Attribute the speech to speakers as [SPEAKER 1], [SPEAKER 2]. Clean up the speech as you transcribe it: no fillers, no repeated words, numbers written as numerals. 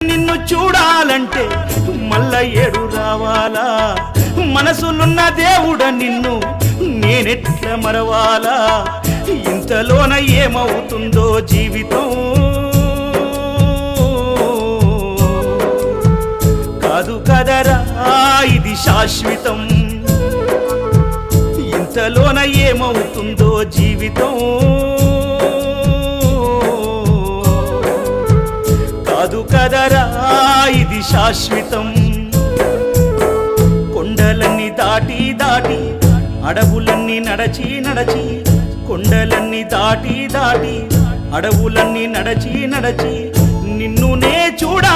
[SPEAKER 1] నిన్ను చూడాలంటే మల్ల ఏడు రావాలా మనసులున్న దేవుడ నిన్ను నేనెట్ల మరవాలా ఇంతలోన ఏమవుతుందో జీవితం కాదు కదరా ఇది శాశ్వతం ఇంతలోన ఏమవుతుందో జీవితం కాదు కదరా ఇది శాశ్వతం కొండలన్నీ దాటి దాటి అడవులన్నీ నడచి నడచి కొండలన్నీ దాటి దాటి అడవులన్నీ నడచి నడచి నిన్ను నే చూడా